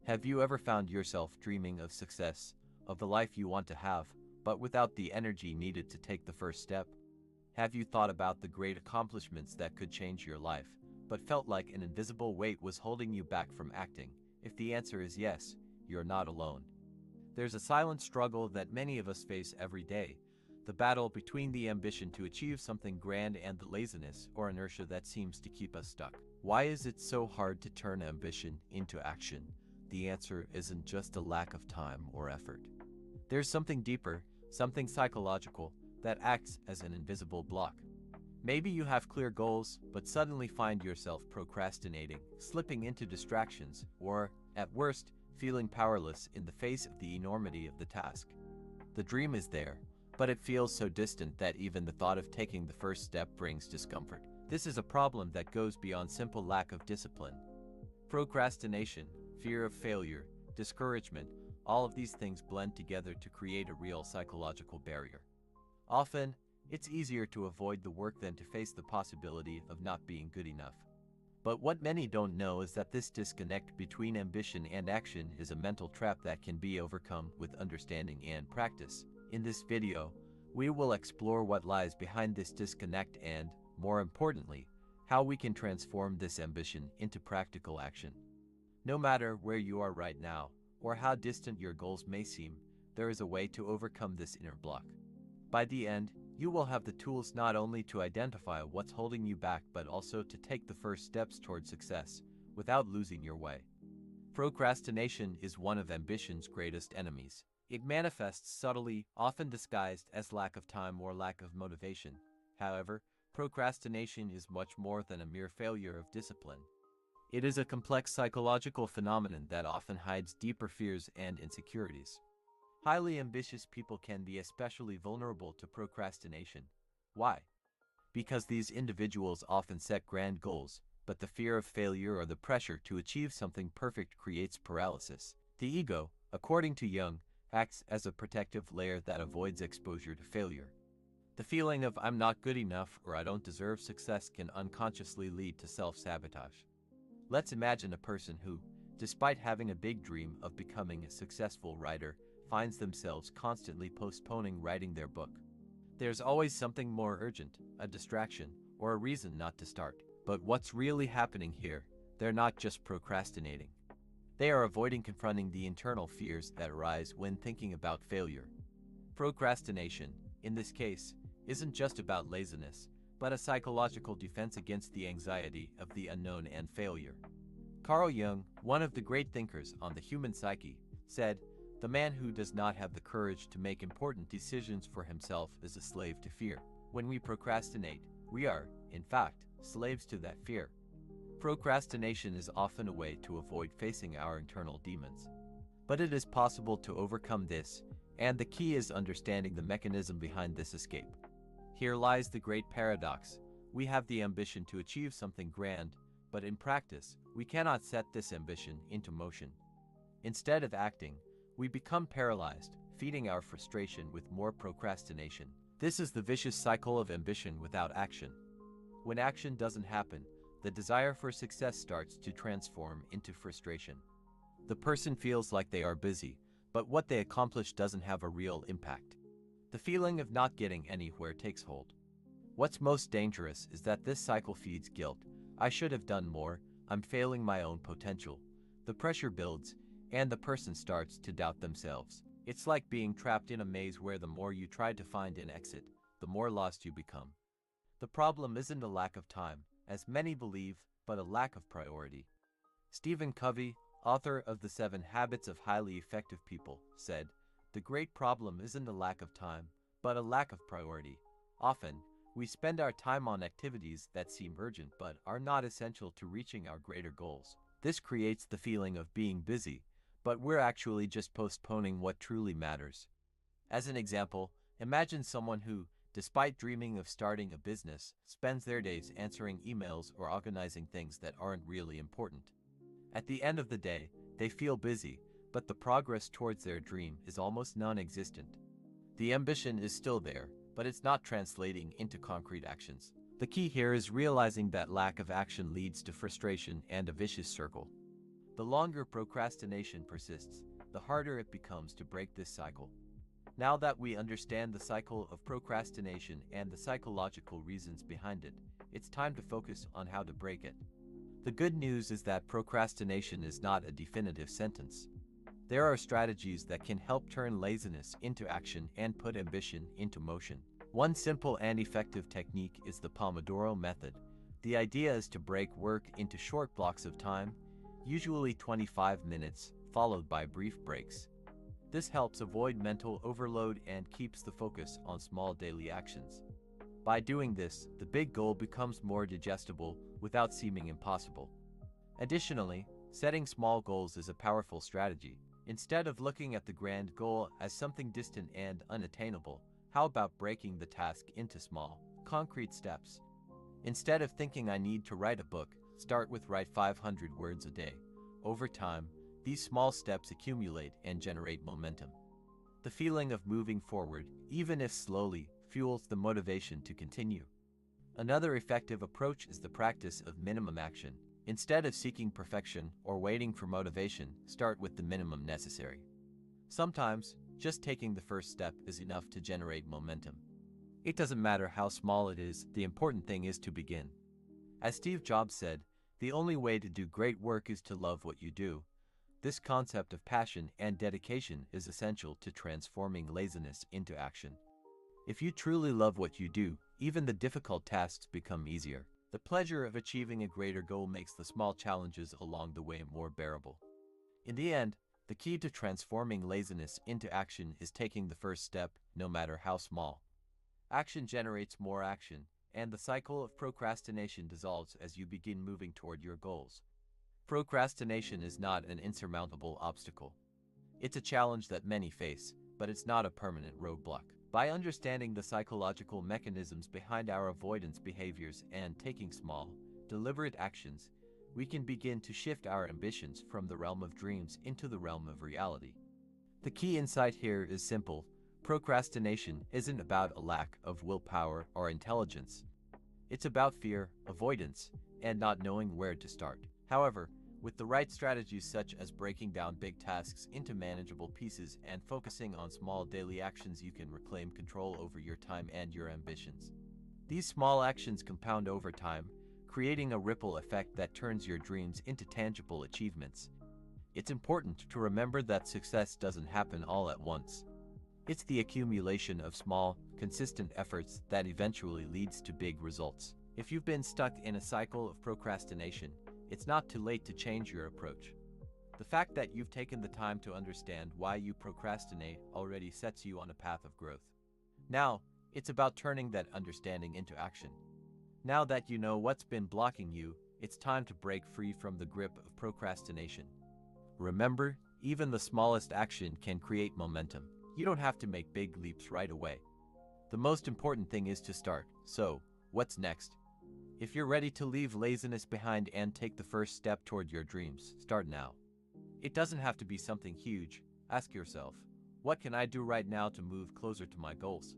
Have you ever found yourself dreaming of success, of the life you want to have, but without the energy needed to take the first step? Have you thought about the great accomplishments that could change your life, but felt like an invisible weight was holding you back from acting? If the answer is yes, you're not alone. There's a silent struggle that many of us face every day, the battle between the ambition to achieve something grand and the laziness or inertia that seems to keep us stuck. Why is it so hard to turn ambition into action? The answer isn't just a lack of time or effort. There's something deeper, something psychological, that acts as an invisible block. Maybe you have clear goals, but suddenly find yourself procrastinating, slipping into distractions, or, at worst, feeling powerless in the face of the enormity of the task. The dream is there, but it feels so distant that even the thought of taking the first step brings discomfort. This is a problem that goes beyond simple lack of discipline. Procrastination, fear of failure, discouragement, all of these things blend together to create a real psychological barrier. Often, it's easier to avoid the work than to face the possibility of not being good enough. But what many don't know is that this disconnect between ambition and action is a mental trap that can be overcome with understanding and practice. In this video, we will explore what lies behind this disconnect and, more importantly, how we can transform this ambition into practical action. No matter where you are right now, or how distant your goals may seem, there is a way to overcome this inner block. By the end, you will have the tools not only to identify what's holding you back but also to take the first steps toward success, without losing your way. Procrastination is one of ambition's greatest enemies. It manifests subtly, often disguised as lack of time or lack of motivation. However, procrastination is much more than a mere failure of discipline. It is a complex psychological phenomenon that often hides deeper fears and insecurities. Highly ambitious people can be especially vulnerable to procrastination. Why? Because these individuals often set grand goals, but the fear of failure or the pressure to achieve something perfect creates paralysis. The ego, according to Jung, acts as a protective layer that avoids exposure to failure. The feeling of "I'm not good enough" or "I don't deserve success" can unconsciously lead to self-sabotage. Let's imagine a person who, despite having a big dream of becoming a successful writer, finds themselves constantly postponing writing their book. There's always something more urgent, a distraction, or a reason not to start. But what's really happening here? They're not just procrastinating. They are avoiding confronting the internal fears that arise when thinking about failure. Procrastination, in this case, isn't just about laziness, but a psychological defense against the anxiety of the unknown and failure. Carl Jung, one of the great thinkers on the human psyche, said, "The man who does not have the courage to make important decisions for himself is a slave to fear." When we procrastinate, we are, in fact, slaves to that fear. Procrastination is often a way to avoid facing our internal demons. But it is possible to overcome this, and the key is understanding the mechanism behind this escape. Here lies the great paradox. We have the ambition to achieve something grand, but in practice, we cannot set this ambition into motion. Instead of acting, we become paralyzed, feeding our frustration with more procrastination. This is the vicious cycle of ambition without action. When action doesn't happen, the desire for success starts to transform into frustration. The person feels like they are busy, but what they accomplish doesn't have a real impact. The feeling of not getting anywhere takes hold. What's most dangerous is that this cycle feeds guilt. I should have done more, I'm failing my own potential. The pressure builds, and the person starts to doubt themselves. It's like being trapped in a maze where the more you try to find an exit, the more lost you become. The problem isn't a lack of time, as many believe, but a lack of priority. Stephen Covey, author of The 7 Habits of Highly Effective People, said, "The great problem isn't a lack of time, but a lack of priority. Often, we spend our time on activities that seem urgent but are not essential to reaching our greater goals. This creates the feeling of being busy, but we're actually just postponing what truly matters." As an example, imagine someone who, despite dreaming of starting a business, spends their days answering emails or organizing things that aren't really important. At the end of the day, they feel busy, but the progress towards their dream is almost non-existent. The ambition is still there, but it's not translating into concrete actions. The key here is realizing that lack of action leads to frustration and a vicious circle. The longer procrastination persists, the harder it becomes to break this cycle. Now that we understand the cycle of procrastination and the psychological reasons behind it, it's time to focus on how to break it. The good news is that procrastination is not a definitive sentence. There are strategies that can help turn laziness into action and put ambition into motion. One simple and effective technique is the Pomodoro method. The idea is to break work into short blocks of time, usually 25 minutes, followed by brief breaks. This helps avoid mental overload and keeps the focus on small daily actions. By doing this, the big goal becomes more digestible without seeming impossible. Additionally, setting small goals is a powerful strategy. Instead of looking at the grand goal as something distant and unattainable, how about breaking the task into small, concrete steps? Instead of thinking I need to write a book, start with write 500 words a day. Over time, these small steps accumulate and generate momentum. The feeling of moving forward, even if slowly, fuels the motivation to continue. Another effective approach is the practice of minimum action. Instead of seeking perfection or waiting for motivation, start with the minimum necessary. Sometimes, just taking the first step is enough to generate momentum. It doesn't matter how small it is, the important thing is to begin. As Steve Jobs said, the only way to do great work is to love what you do. This concept of passion and dedication is essential to transforming laziness into action. If you truly love what you do, even the difficult tasks become easier. The pleasure of achieving a greater goal makes the small challenges along the way more bearable. In the end, the key to transforming laziness into action is taking the first step, no matter how small. Action generates more action, and the cycle of procrastination dissolves as you begin moving toward your goals. Procrastination is not an insurmountable obstacle. It's a challenge that many face, but it's not a permanent roadblock. By understanding the psychological mechanisms behind our avoidance behaviors and taking small, deliberate actions, we can begin to shift our ambitions from the realm of dreams into the realm of reality. The key insight here is simple. Procrastination isn't about a lack of willpower or intelligence. It's about fear, avoidance, and not knowing where to start. However, with the right strategies such as breaking down big tasks into manageable pieces and focusing on small daily actions, you can reclaim control over your time and your ambitions. These small actions compound over time, creating a ripple effect that turns your dreams into tangible achievements. It's important to remember that success doesn't happen all at once. It's the accumulation of small, consistent efforts that eventually leads to big results. If you've been stuck in a cycle of procrastination, it's not too late to change your approach. The fact that you've taken the time to understand why you procrastinate already sets you on a path of growth. Now, it's about turning that understanding into action. Now that you know what's been blocking you, it's time to break free from the grip of procrastination. Remember, even the smallest action can create momentum. You don't have to make big leaps right away. The most important thing is to start. So, what's next? If you're ready to leave laziness behind and take the first step toward your dreams, start now. It doesn't have to be something huge. Ask yourself, what can I do right now to move closer to my goals?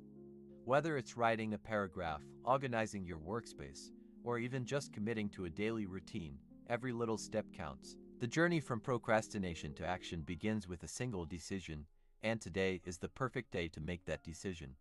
Whether it's writing a paragraph, organizing your workspace, or even just committing to a daily routine, every little step counts. The journey from procrastination to action begins with a single decision, and today is the perfect day to make that decision.